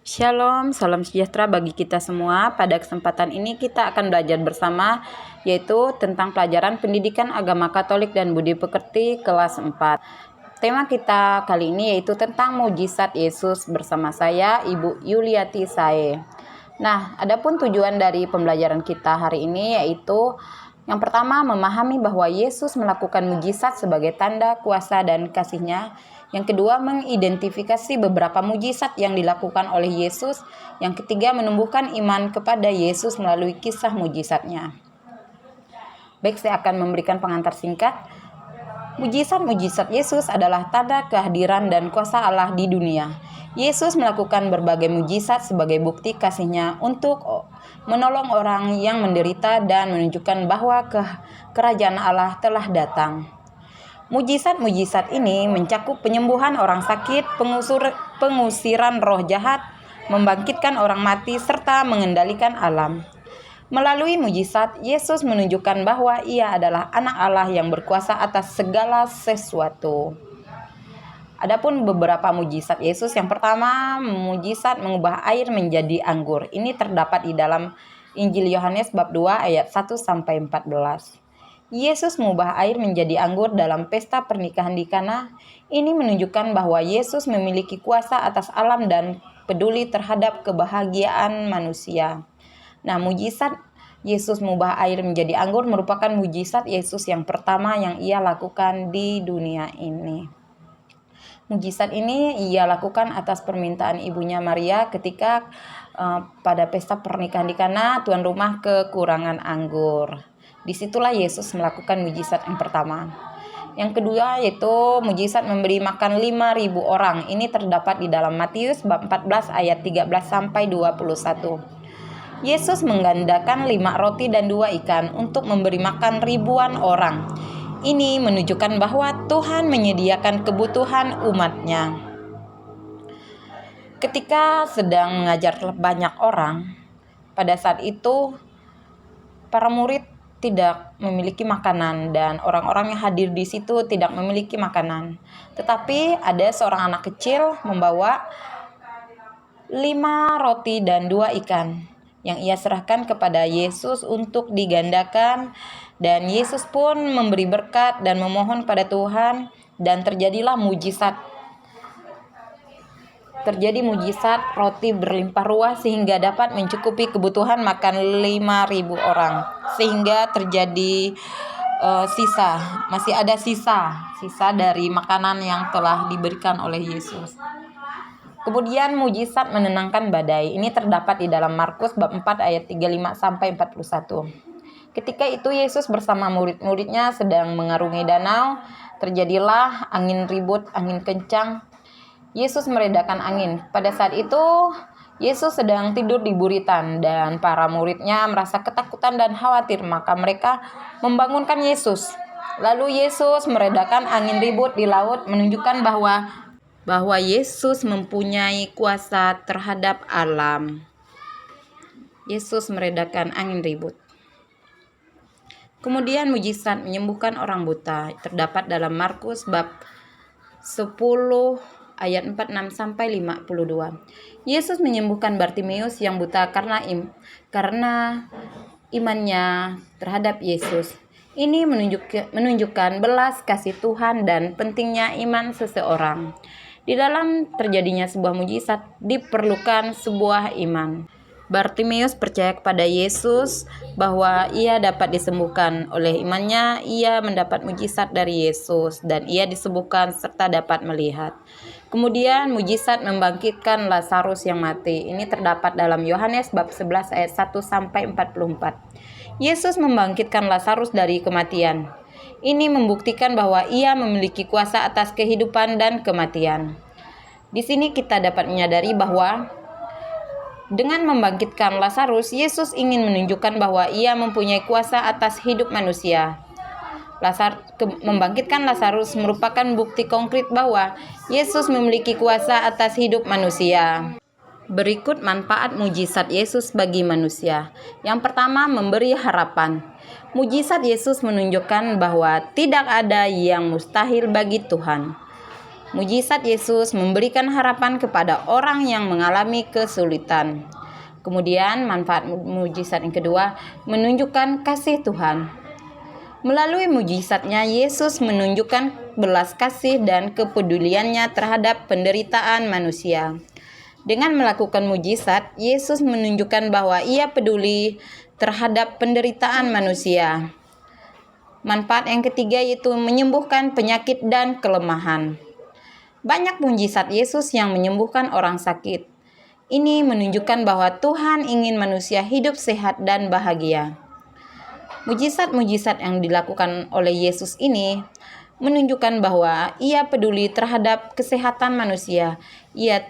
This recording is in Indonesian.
Shalom, salam sejahtera bagi kita semua. Pada kesempatan ini kita akan belajar bersama, yaitu tentang pelajaran pendidikan agama Katolik dan budi pekerti kelas 4. Tema kita kali ini yaitu tentang mujizat Yesus bersama saya, Ibu Yuliati Sae. Nah, adapun tujuan dari pembelajaran kita hari ini yaitu yang pertama, memahami bahwa Yesus melakukan mujizat sebagai tanda kuasa dan kasih-Nya. Yang kedua, mengidentifikasi beberapa mujizat yang dilakukan oleh Yesus. Yang ketiga, menumbuhkan iman kepada Yesus melalui kisah mujizatnya. Baik, saya akan memberikan pengantar singkat. Mujizat-mujizat Yesus adalah tanda kehadiran dan kuasa Allah di dunia. Yesus melakukan berbagai mujizat sebagai bukti kasih-Nya untuk menolong orang yang menderita dan menunjukkan bahwa kerajaan Allah telah datang. Mujizat-mujizat ini mencakup penyembuhan orang sakit, pengusiran roh jahat, membangkitkan orang mati, serta mengendalikan alam. Melalui mujizat, Yesus menunjukkan bahwa Ia adalah Anak Allah yang berkuasa atas segala sesuatu. Adapun beberapa mujizat Yesus, yang pertama, mujizat mengubah air menjadi anggur. Ini terdapat di dalam Injil Yohanes bab 2 ayat 1-14. Yesus mengubah air menjadi anggur dalam pesta pernikahan di Kana. Ini menunjukkan bahwa Yesus memiliki kuasa atas alam dan peduli terhadap kebahagiaan manusia. Nah, mujizat Yesus mengubah air menjadi anggur merupakan mujizat Yesus yang pertama yang Ia lakukan di dunia ini. Mujizat ini Ia lakukan atas permintaan ibunya Maria ketika pada pesta pernikahan di Kana, tuan rumah kekurangan anggur. Disitulah Yesus melakukan mujizat yang pertama. Yang kedua yaitu mujizat memberi makan 5.000 orang. Ini terdapat di dalam Matius bab 14 ayat 13-21. Yesus menggandakan 5 roti dan 2 ikan untuk memberi makan ribuan orang. Ini menunjukkan bahwa Tuhan menyediakan kebutuhan umat-Nya. Ketika sedang mengajar banyak orang, pada saat itu para murid tidak memiliki makanan dan orang-orang yang hadir di situ tidak memiliki makanan. Tetapi ada seorang anak kecil membawa 5 roti dan 2 ikan yang ia serahkan kepada Yesus untuk digandakan, dan Yesus pun memberi berkat dan memohon pada Tuhan, dan terjadilah mujizat. Terjadi mujizat roti berlimpah ruah sehingga dapat mencukupi kebutuhan makan 5.000 orang. Sehingga terjadi masih ada sisa dari makanan yang telah diberikan oleh Yesus. Kemudian mujizat menenangkan badai. Ini terdapat di dalam Markus bab 4 ayat 35-41. Ketika itu Yesus bersama murid-muridnya sedang mengarungi danau. Terjadilah angin ribut, angin kencang. Yesus meredakan angin. Pada saat itu, Yesus sedang tidur di buritan dan para murid-Nya merasa ketakutan dan khawatir, maka mereka membangunkan Yesus. Lalu Yesus meredakan angin ribut di laut, menunjukkan bahwa Yesus mempunyai kuasa terhadap alam. Yesus meredakan angin ribut. Kemudian mujizat menyembuhkan orang buta terdapat dalam Markus bab 10 ayat 46-52. Yesus menyembuhkan Bartimeus yang buta karena imannya terhadap Yesus. Ini menunjukkan belas kasih Tuhan dan pentingnya iman seseorang. Di dalam terjadinya sebuah mujizat diperlukan sebuah iman. Bartimeus percaya kepada Yesus bahwa ia dapat disembuhkan. Oleh imannya, ia mendapat mujizat dari Yesus dan ia disembuhkan serta dapat melihat. Kemudian mujizat membangkitkan Lazarus yang mati. Ini terdapat dalam Yohanes bab 11 ayat 1-44. Yesus membangkitkan Lazarus dari kematian. Ini membuktikan bahwa ia memiliki kuasa atas kehidupan dan kematian. Di sini kita dapat menyadari bahwa dengan membangkitkan Lazarus, Yesus ingin menunjukkan bahwa ia mempunyai kuasa atas hidup manusia. Membangkitkan Lazarus merupakan bukti konkret bahwa Yesus memiliki kuasa atas hidup manusia. Berikut manfaat mujizat Yesus bagi manusia. Yang pertama, memberi harapan. Mujizat Yesus menunjukkan bahwa tidak ada yang mustahil bagi Tuhan. Mujizat Yesus memberikan harapan kepada orang yang mengalami kesulitan. Kemudian manfaat mujizat yang kedua, menunjukkan kasih Tuhan. Melalui mujizatnya, Yesus menunjukkan belas kasih dan kepeduliannya terhadap penderitaan manusia. Dengan melakukan mujizat, Yesus menunjukkan bahwa Ia peduli terhadap penderitaan manusia. Manfaat yang ketiga yaitu menyembuhkan penyakit dan kelemahan. Banyak mujizat Yesus yang menyembuhkan orang sakit. Ini menunjukkan bahwa Tuhan ingin manusia hidup sehat dan bahagia. Mujizat-mujizat yang dilakukan oleh Yesus ini menunjukkan bahwa Ia peduli terhadap kesehatan manusia. Ia